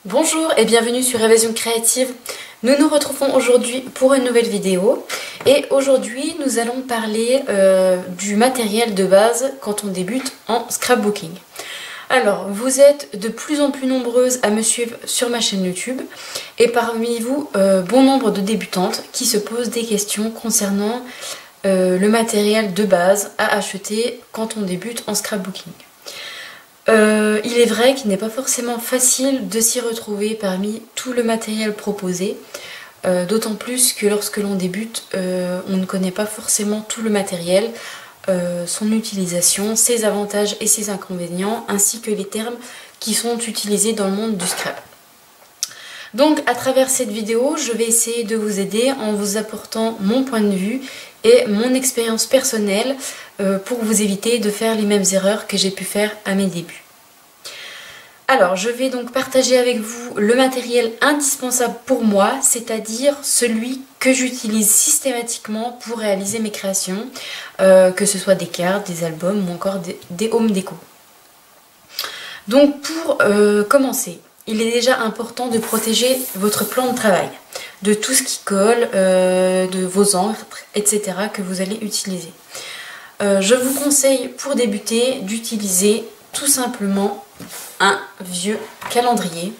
Bonjour et bienvenue sur Évasion Créative. Nous nous retrouvons aujourd'hui pour une nouvelle vidéo et aujourd'hui nous allons parler du matériel de base quand on débute en scrapbooking. Alors vous êtes de plus en plus nombreuses à me suivre sur ma chaîne YouTube et parmi vous bon nombre de débutantes qui se posent des questions concernant le matériel de base à acheter quand on débute en scrapbooking. Il est vrai qu'il n'est pas forcément facile de s'y retrouver parmi tout le matériel proposé, d'autant plus que lorsque l'on débute, on ne connaît pas forcément tout le matériel, son utilisation, ses avantages et ses inconvénients, ainsi que les termes qui sont utilisés dans le monde du scrap. Donc à travers cette vidéo, je vais essayer de vous aider en vous apportant mon point de vue et mon expérience personnelle pour vous éviter de faire les mêmes erreurs que j'ai pu faire à mes débuts. Alors je vais donc partager avec vous le matériel indispensable pour moi, c'est-à-dire celui que j'utilise systématiquement pour réaliser mes créations, que ce soit des cartes, des albums ou encore des home déco. Donc pour commencer, il est déjà important de protéger votre plan de travail de tout ce qui colle, de vos encres, etc. que vous allez utiliser. Je vous conseille pour débuter d'utiliser tout simplement un vieux calendrier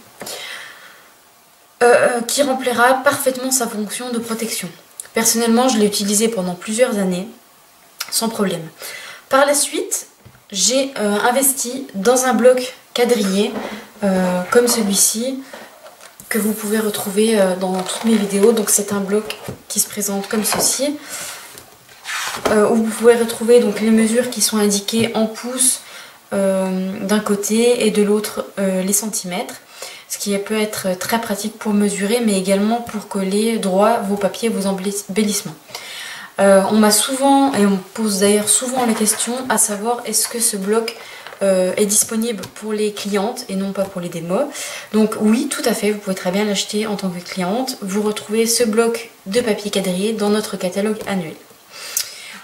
qui remplira parfaitement sa fonction de protection. Personnellement, je l'ai utilisé pendant plusieurs années sans problème. Par la suite, j'ai investi dans un bloc quadrillé comme celui-ci que vous pouvez retrouver dans toutes mes vidéos. Donc c'est un bloc qui se présente comme ceci, où vous pouvez retrouver donc les mesures qui sont indiquées en pouces d'un côté et de l'autre les centimètres, ce qui peut être très pratique pour mesurer mais également pour coller droit vos papiers, vos embellissements. On m'a souvent, et on me pose d'ailleurs souvent la question à savoir est-ce que ce bloc est disponible pour les clientes et non pas pour les démos. Donc oui, tout à fait, vous pouvez très bien l'acheter en tant que cliente. Vous retrouvez ce bloc de papier quadrillé dans notre catalogue annuel.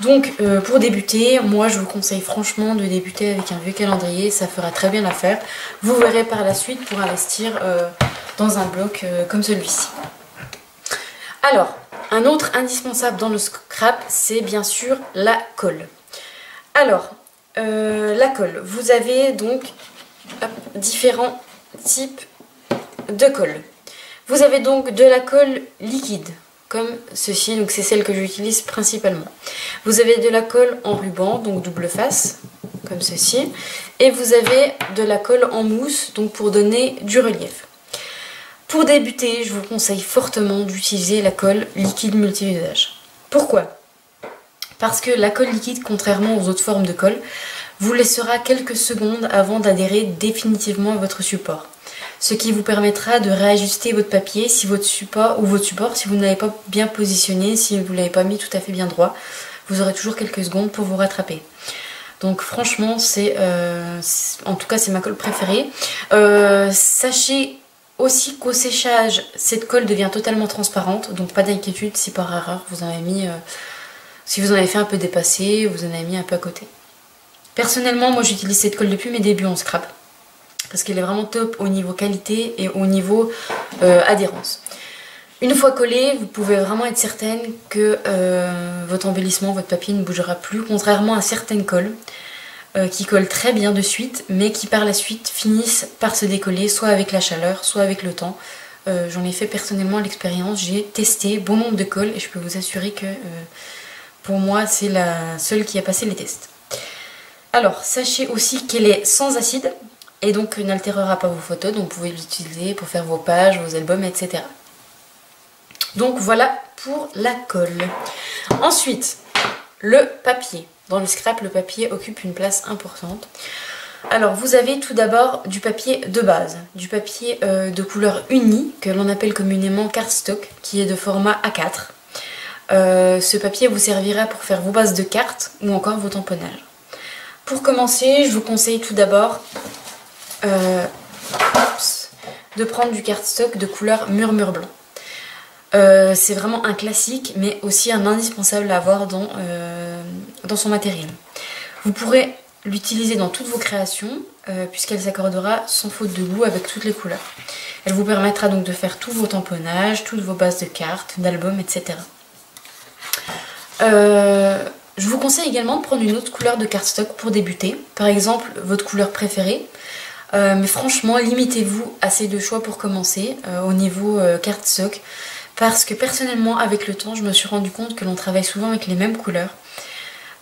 Donc pour débuter, moi je vous conseille franchement de débuter avec un vieux calendrier, ça fera très bien l'affaire. Vous verrez par la suite pour investir dans un bloc comme celui-ci. Alors, un autre indispensable dans le scrap, c'est bien sûr la colle. Alors, la colle, vous avez donc différents types de colle. Vous avez donc de la colle liquide, comme ceci, donc c'est celle que j'utilise principalement. Vous avez de la colle en ruban, donc double face, comme ceci. Et vous avez de la colle en mousse, donc pour donner du relief. Pour débuter, je vous conseille fortement d'utiliser la colle liquide multi-usage. Pourquoi ? Parce que la colle liquide, contrairement aux autres formes de colle, vous laissera quelques secondes avant d'adhérer définitivement à votre support. Ce qui vous permettra de réajuster votre papier si votre support, si vous ne l'avez pas bien positionné, si vous ne l'avez pas mis tout à fait bien droit, vous aurez toujours quelques secondes pour vous rattraper. Donc franchement, en tout cas c'est ma colle préférée. Sachez aussi qu'au séchage, cette colle devient totalement transparente, donc pas d'inquiétude si par erreur vous en avez mis... si vous en avez fait un peu dépasser, vous en avez mis un peu à côté. Personnellement, moi j'utilise cette colle depuis mes débuts en scrap. Parce qu'elle est vraiment top au niveau qualité et au niveau adhérence. Une fois collée, vous pouvez vraiment être certaine que votre embellissement, votre papier ne bougera plus. Contrairement à certaines colles qui collent très bien de suite, mais qui par la suite finissent par se décoller, soit avec la chaleur, soit avec le temps. J'en ai fait personnellement l'expérience, j'ai testé bon nombre de colles et je peux vous assurer que... pour moi, c'est la seule qui a passé les tests. Alors, sachez aussi qu'elle est sans acide et donc n'altérera pas vos photos. Donc, vous pouvez l'utiliser pour faire vos pages, vos albums, etc. Donc, voilà pour la colle. Ensuite, le papier. Dans le scrap, le papier occupe une place importante. Alors, vous avez tout d'abord du papier de base, du papier de couleur unie, que l'on appelle communément cardstock, qui est de format A4. Ce papier vous servira pour faire vos bases de cartes ou encore vos tamponnages. Pour commencer, je vous conseille tout d'abord de prendre du cardstock de couleur murmure blanc. C'est vraiment un classique mais aussi un indispensable à avoir dans son matériel. Vous pourrez l'utiliser dans toutes vos créations puisqu'elle s'accordera sans faute de goût avec toutes les couleurs. Elle vous permettra donc de faire tous vos tamponnages, toutes vos bases de cartes, d'albums, etc. Je vous conseille également de prendre une autre couleur de cardstock pour débuter, par exemple votre couleur préférée. Mais franchement, limitez-vous à ces deux choix pour commencer au niveau cardstock, parce que personnellement, avec le temps, je me suis rendu compte que l'on travaille souvent avec les mêmes couleurs.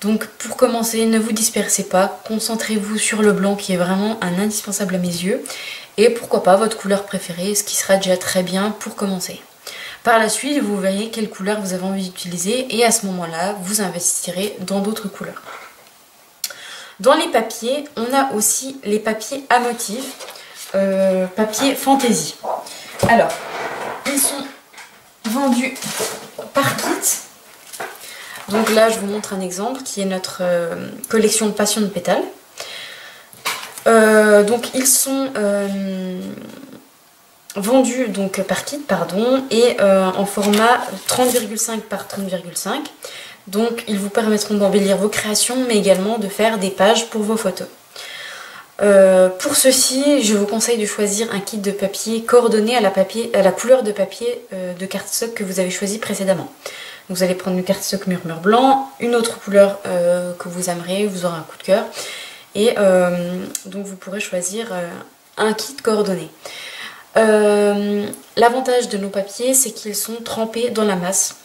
Donc pour commencer, ne vous dispersez pas, concentrez-vous sur le blanc qui est vraiment un indispensable à mes yeux, et pourquoi pas votre couleur préférée, ce qui sera déjà très bien pour commencer. Par la suite, vous verrez quelle couleur vous avez envie d'utiliser, et à ce moment-là, vous investirez dans d'autres couleurs. Dans les papiers, on a aussi les papiers à motifs, papier fantaisie. Alors, ils sont vendus par kit. Donc là, je vous montre un exemple qui est notre collection de Passion de pétales. Donc ils sont vendus donc, par kit, pardon, et en format 30,5 par 30,5. Donc ils vous permettront d'embellir vos créations, mais également de faire des pages pour vos photos. Pour ceci, je vous conseille de choisir un kit de papier coordonné à la couleur de papier de cardstock que vous avez choisi précédemment. Vous allez prendre une cardstock murmure blanc, une autre couleur que vous aimerez, vous aurez un coup de cœur. Et donc vous pourrez choisir un kit coordonné. L'avantage de nos papiers, c'est qu'ils sont trempés dans la masse.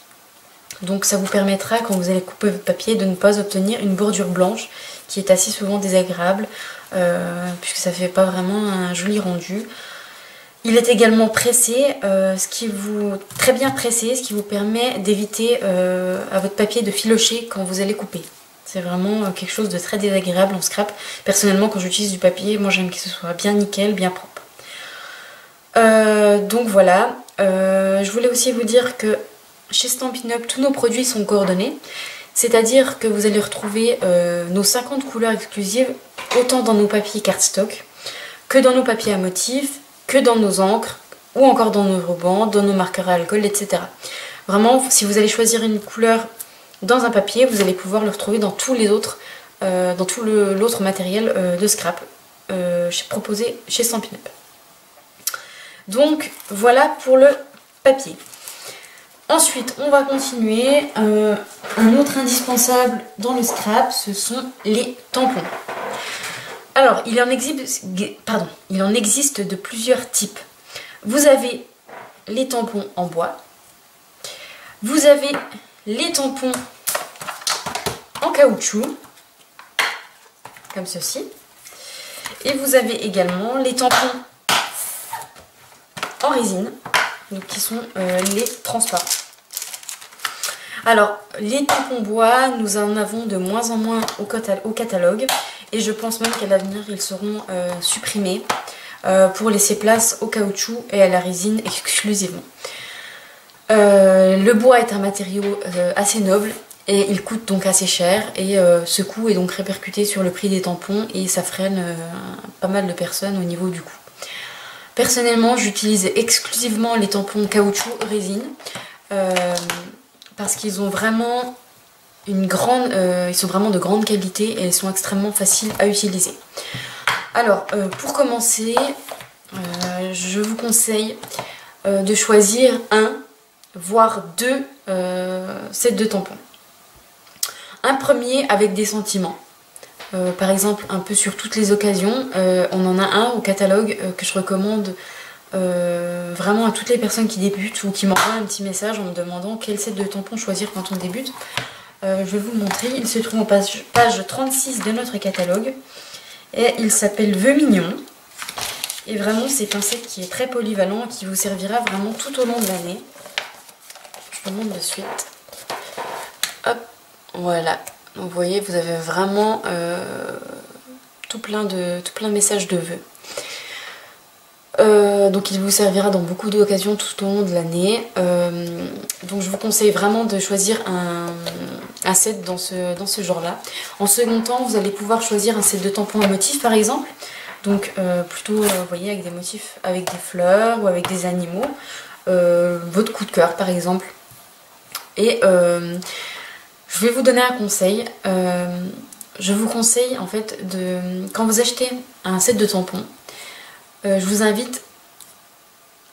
Donc ça vous permettra, quand vous allez couper votre papier, de ne pas obtenir une bordure blanche qui est assez souvent désagréable, puisque ça ne fait pas vraiment un joli rendu. Il est également pressé, très bien pressé, ce qui vous permet d'éviter à votre papier de filocher quand vous allez couper. C'est vraiment quelque chose de très désagréable en scrap. Personnellement, quand j'utilise du papier, moi j'aime que ce soit bien nickel, bien propre. Donc voilà, je voulais aussi vous dire que chez Stampin' Up, tous nos produits sont coordonnés. C'est-à-dire que vous allez retrouver nos 50 couleurs exclusives autant dans nos papiers cardstock que dans nos papiers à motifs, que dans nos encres ou encore dans nos rubans, dans nos marqueurs à alcool, etc. Vraiment, si vous allez choisir une couleur dans un papier, vous allez pouvoir le retrouver dans tous les autres, dans tout l'autre matériel de scrap proposé chez Stampin' Up. Donc voilà pour le papier. Ensuite, on va continuer. Un autre indispensable dans le scrap, ce sont les tampons. Alors, il en existe de plusieurs types. Vous avez les tampons en bois. Vous avez les tampons en caoutchouc, comme ceci. Et vous avez également les tampons en résine, donc qui sont les transparents. Alors, les tampons bois, nous en avons de moins en moins au catalogue. Et je pense même qu'à l'avenir, ils seront supprimés pour laisser place au caoutchouc et à la résine exclusivement. Le bois est un matériau assez noble et il coûte donc assez cher. Et ce coût est donc répercuté sur le prix des tampons et ça freine pas mal de personnes au niveau du coût. Personnellement, j'utilise exclusivement les tampons caoutchouc résine parce qu'ils ont vraiment ils sont vraiment de grande qualité et ils sont extrêmement faciles à utiliser. Alors, pour commencer, je vous conseille de choisir un, voire deux sets de tampons. Un premier avec des sentiments. Par exemple, un peu sur toutes les occasions, on en a un au catalogue que je recommande vraiment à toutes les personnes qui débutent ou qui m'envoient un petit message en me demandant quel set de tampons choisir quand on débute. Je vais vous montrer, il se trouve en page 36 de notre catalogue et il s'appelle Vœux Mignon. Et vraiment, c'est un set qui est très polyvalent et qui vous servira vraiment tout au long de l'année. Je vous montre de suite. Hop, voilà. Donc, vous voyez, vous avez vraiment tout plein de messages de vœux. Donc il vous servira dans beaucoup d'occasions tout au long de l'année. Donc je vous conseille vraiment de choisir un set dans ce genre-là. En second temps, vous allez pouvoir choisir un set de tampons à motifs par exemple. Donc plutôt, vous voyez, avec des motifs, avec des fleurs ou avec des animaux. Votre coup de cœur par exemple. Et je vais vous donner un conseil. je vous conseille en fait quand vous achetez un set de tampons, je vous invite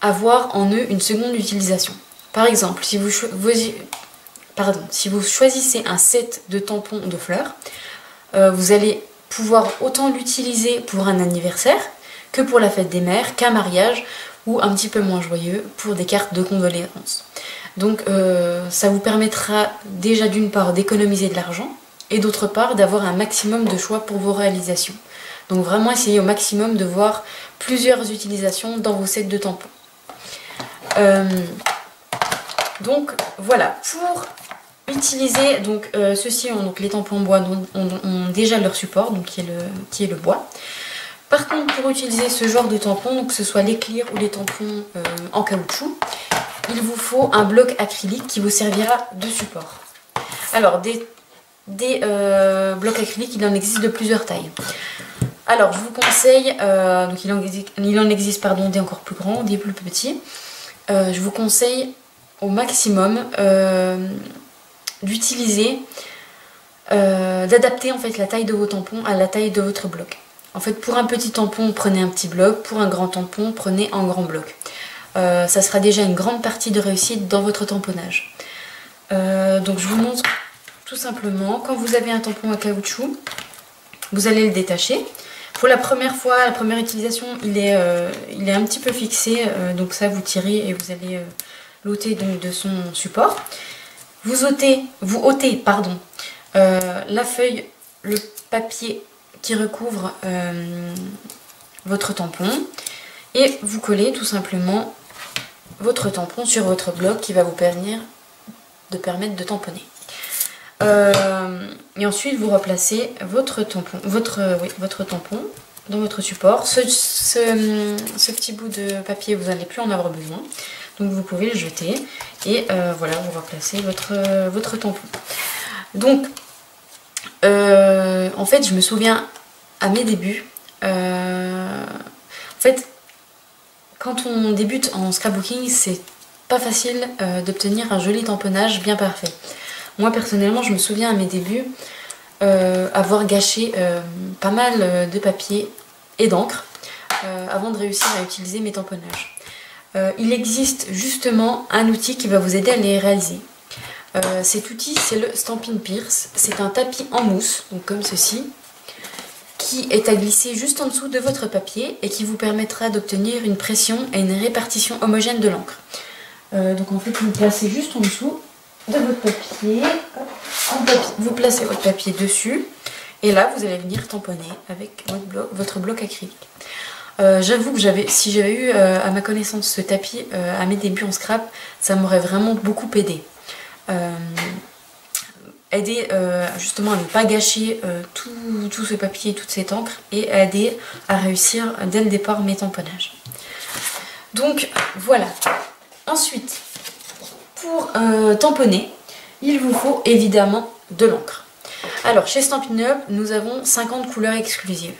à voir en eux une seconde utilisation. Par exemple, si vous choisissez un set de tampons de fleurs, vous allez pouvoir autant l'utiliser pour un anniversaire que pour la fête des mères, qu'un mariage, ou un petit peu moins joyeux pour des cartes de condoléances. Donc ça vous permettra déjà d'une part d'économiser de l'argent et d'autre part d'avoir un maximum de choix pour vos réalisations. Donc vraiment essayez au maximum de voir plusieurs utilisations dans vos sets de tampons. Donc voilà, pour utiliser donc ceux-ci donc les tampons en bois ont déjà leur support, donc qui est le bois. Par contre, pour utiliser ce genre de tampons, donc que ce soit les clear ou les tampons en caoutchouc, il vous faut un bloc acrylique qui vous servira de support. Alors des blocs acryliques, il en existe de plusieurs tailles. Alors je vous conseille, donc il en existe des encore plus grands, des plus petits. Je vous conseille au maximum d'utiliser, d'adapter en fait la taille de vos tampons à la taille de votre bloc. En fait, pour un petit tampon, prenez un petit bloc, pour un grand tampon, prenez un grand bloc. Ça sera déjà une grande partie de réussite dans votre tamponnage. Donc je vous montre tout simplement, quand vous avez un tampon à caoutchouc, vous allez le détacher. Pour la première fois, la première utilisation, il est un petit peu fixé, donc ça vous tirez et vous allez l'ôter de son support. Vous ôtez la feuille, le papier qui recouvre votre tampon et vous collez tout simplement votre tampon sur votre bloc qui va vous permettre de tamponner. Et ensuite vous replacez votre tampon dans votre support. Ce petit bout de papier, vous n'allez plus en avoir besoin, donc vous pouvez le jeter et voilà, vous replacez votre tampon. Donc en fait, je me souviens à mes débuts, en fait, quand on débute en scrapbooking, c'est pas facile d'obtenir un joli tamponnage bien parfait. Moi personnellement, je me souviens à mes débuts avoir gâché pas mal de papier et d'encre avant de réussir à utiliser mes tamponnages. Il existe justement un outil qui va vous aider à les réaliser. Cet outil, c'est le Stampin' Pierce. C'est un tapis en mousse, donc comme ceci, qui est à glisser juste en dessous de votre papier et qui vous permettra d'obtenir une pression et une répartition homogène de l'encre. Donc en fait, vous placez juste en dessous de votre papier, vous placez votre papier dessus et là vous allez venir tamponner avec votre bloc acrylique. J'avoue que si j'avais eu à ma connaissance ce tapis à mes débuts en scrap, ça m'aurait vraiment beaucoup aidé. Aider justement à ne pas gâcher tout ce papier et toute cette encre et aider à réussir dès le départ mes tamponnages. Donc voilà. Ensuite, pour tamponner, il vous faut évidemment de l'encre. Alors chez Stampin' Up, nous avons 50 couleurs exclusives.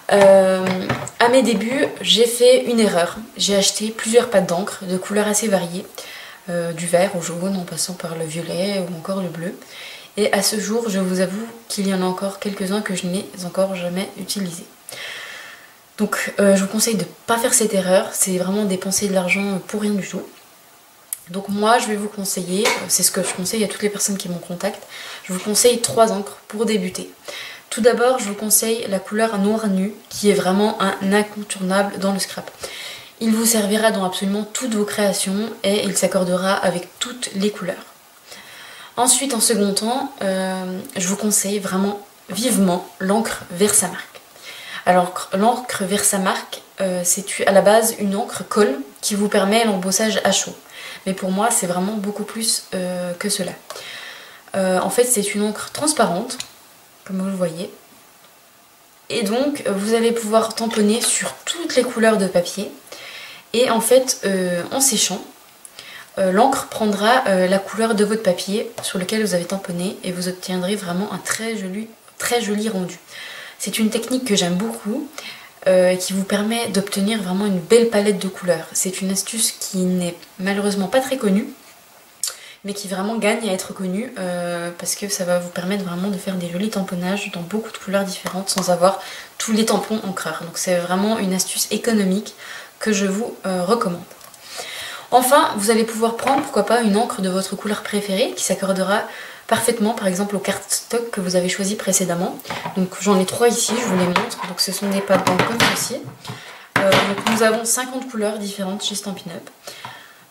À mes débuts, j'ai fait une erreur. J'ai acheté plusieurs pâtes d'encre de couleurs assez variées, du vert au jaune en passant par le violet ou encore le bleu. Et à ce jour, je vous avoue qu'il y en a encore quelques-uns que je n'ai encore jamais utilisés. Donc je vous conseille de ne pas faire cette erreur, c'est vraiment dépenser de l'argent pour rien du tout. Donc moi je vais vous conseiller, c'est ce que je conseille à toutes les personnes qui m'en contactent, je vous conseille 3 encres pour débuter. Tout d'abord, je vous conseille la couleur noir nu qui est vraiment un incontournable dans le scrap. Il vous servira dans absolument toutes vos créations et il s'accordera avec toutes les couleurs. Ensuite, en second temps, je vous conseille vraiment vivement l'encre Versamark. Alors l'encre Versamark, c'est à la base une encre colle qui vous permet l'embossage à chaud. Mais pour moi, c'est vraiment beaucoup plus que cela. En fait, c'est une encre transparente, comme vous le voyez. Et donc, vous allez pouvoir tamponner sur toutes les couleurs de papier. Et en fait, en séchant, l'encre prendra la couleur de votre papier sur lequel vous avez tamponné et vous obtiendrez vraiment un très joli rendu. C'est une technique que j'aime beaucoup qui vous permet d'obtenir vraiment une belle palette de couleurs. C'est une astuce qui n'est malheureusement pas très connue mais qui vraiment gagne à être connu parce que ça va vous permettre vraiment de faire des jolis tamponnages dans beaucoup de couleurs différentes sans avoir tous les tampons encreurs. Donc c'est vraiment une astuce économique que je vous recommande. Enfin, vous allez pouvoir prendre, pourquoi pas, une encre de votre couleur préférée qui s'accordera parfaitement, par exemple, au cardstock que vous avez choisi précédemment. Donc j'en ai 3 ici, je vous les montre. Donc ce sont des pâtes blancs comme ceci. Donc nous avons 50 couleurs différentes chez Stampin' Up.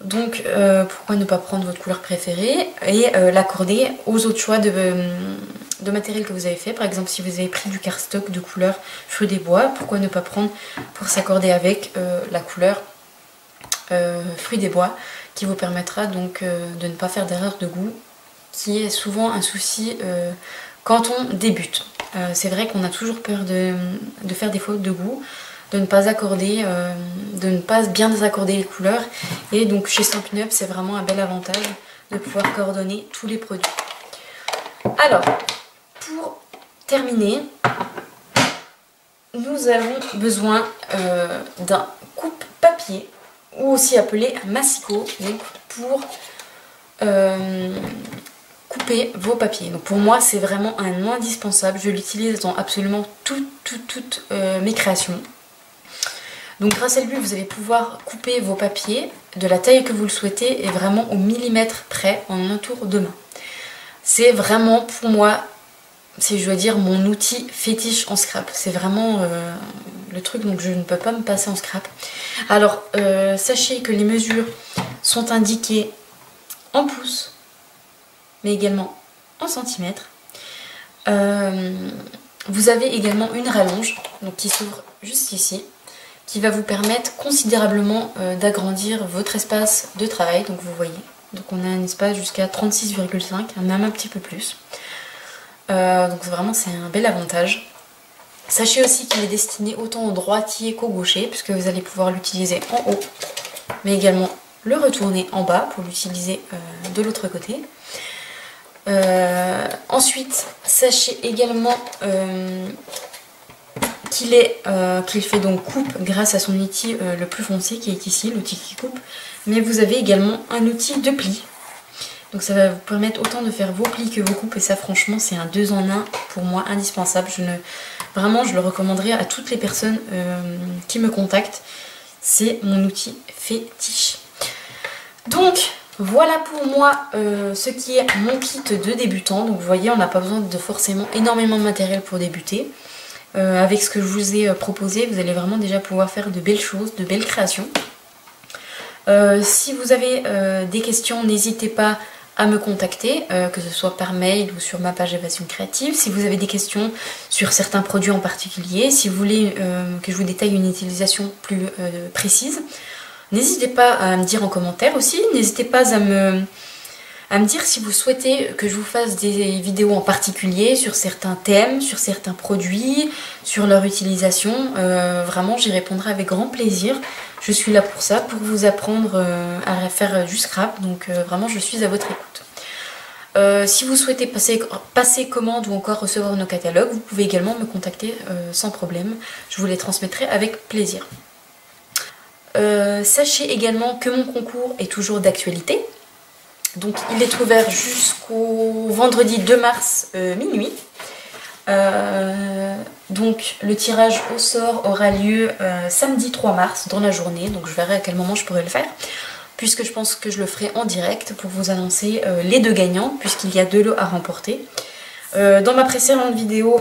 Donc pourquoi ne pas prendre votre couleur préférée et l'accorder aux autres choix de matériel que vous avez fait. Par exemple, si vous avez pris du cardstock de couleur Fruits des Bois, pourquoi ne pas prendre pour s'accorder avec la couleur Fruits des Bois, qui vous permettra donc de ne pas faire d'erreur de goût, qui est souvent un souci quand on débute. C'est vrai qu'on a toujours peur de faire des fautes de goût, de ne pas accorder, de ne pas bien désaccorder les couleurs, et donc chez Stampin' Up c'est vraiment un bel avantage de pouvoir coordonner tous les produits. Alors, pour terminer, nous avons besoin d'un coupe-papier, ou aussi appelé massicot, donc pour couper vos papiers. Donc pour moi c'est vraiment un indispensable, je l'utilise dans absolument toutes mes créations. Donc grâce à lui vous allez pouvoir couper vos papiers de la taille que vous le souhaitez et vraiment au millimètre près en un tour de main. C'est vraiment pour moi, si je dois dire, mon outil fétiche en scrap. C'est vraiment le truc dont je ne peux pas me passer en scrap. Alors sachez que les mesures sont indiquées en pouces, mais également en centimètres. Vous avez également une rallonge donc qui s'ouvre juste ici, qui va vous permettre considérablement d'agrandir votre espace de travail. Donc vous voyez, donc on a un espace jusqu'à 36,5, même un petit peu plus. Donc vraiment c'est un bel avantage. Sachez aussi qu'il est destiné autant aux droitiers qu'aux gauchers, puisque vous allez pouvoir l'utiliser en haut, mais également le retourner en bas pour l'utiliser de l'autre côté. Ensuite, sachez également qu'il fait donc coupe grâce à son outil le plus foncé qui est ici, l'outil qui coupe, mais vous avez également un outil de pli. Donc ça va vous permettre autant de faire vos plis que vos coupes, et ça franchement c'est un 2 en 1 pour moi indispensable. Vraiment je le recommanderais à toutes les personnes qui me contactent, c'est mon outil fétiche. Donc voilà pour moi ce qui est mon kit de débutant. Donc vous voyez, on n'a pas besoin de forcément énormément de matériel pour débuter. Avec ce que je vous ai proposé, vous allez vraiment déjà pouvoir faire de belles choses, de belles créations. Si vous avez des questions, n'hésitez pas à me contacter, que ce soit par mail ou sur ma page Évasion Créative. Si vous avez des questions sur certains produits en particulier, si vous voulez que je vous détaille une utilisation plus précise, n'hésitez pas à me dire en commentaire aussi. N'hésitez pas à me dire si vous souhaitez que je vous fasse des vidéos en particulier sur certains thèmes, sur certains produits, sur leur utilisation. Vraiment, j'y répondrai avec grand plaisir. Je suis là pour ça, pour vous apprendre à faire du scrap. Donc vraiment, je suis à votre écoute. Si vous souhaitez passer commande ou encore recevoir nos catalogues, vous pouvez également me contacter sans problème. Je vous les transmettrai avec plaisir. Sachez également que mon concours est toujours d'actualité. Donc il est ouvert jusqu'au vendredi 2 mars minuit. Donc le tirage au sort aura lieu samedi 3 mars dans la journée. Donc je verrai à quel moment je pourrai le faire, puisque je pense que je le ferai en direct pour vous annoncer les 2 gagnants, puisqu'il y a 2 lots à remporter. Dans ma précédente vidéo,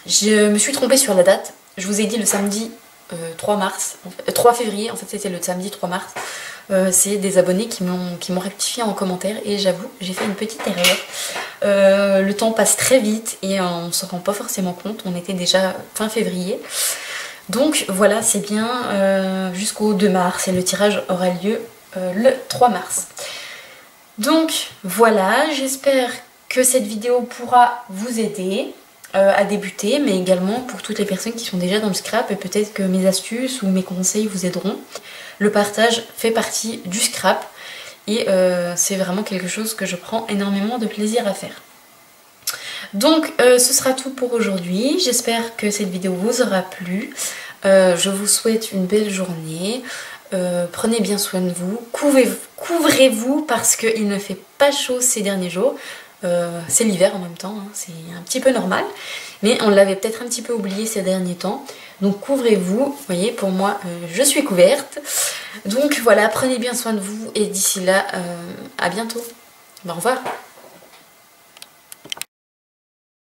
je me suis trompée sur la date. Je vous ai dit le samedi 3 février, en fait c'était le samedi 3 mars. C'est des abonnés qui m'ont rectifié en commentaire, et j'avoue j'ai fait une petite erreur. Le temps passe très vite et on ne se rend pas forcément compte, on était déjà fin février. Donc voilà, c'est bien jusqu'au 2 mars et le tirage aura lieu le 3 mars. Donc voilà, j'espère que cette vidéo pourra vous aider à débuter, mais également pour toutes les personnes qui sont déjà dans le scrap, et peut-être que mes astuces ou mes conseils vous aideront. Le partage fait partie du scrap et c'est vraiment quelque chose que je prends énormément de plaisir à faire. Donc ce sera tout pour aujourd'hui. J'espère que cette vidéo vous aura plu. Je vous souhaite une belle journée. Prenez bien soin de vous. Couvrez-vous parce qu'il ne fait pas chaud ces derniers jours. C'est l'hiver en même temps, hein, c'est un petit peu normal. Mais on l'avait peut-être un petit peu oublié ces derniers temps. Donc couvrez-vous, vous voyez, pour moi, je suis couverte. Donc voilà, prenez bien soin de vous et d'ici là, à bientôt. Au revoir.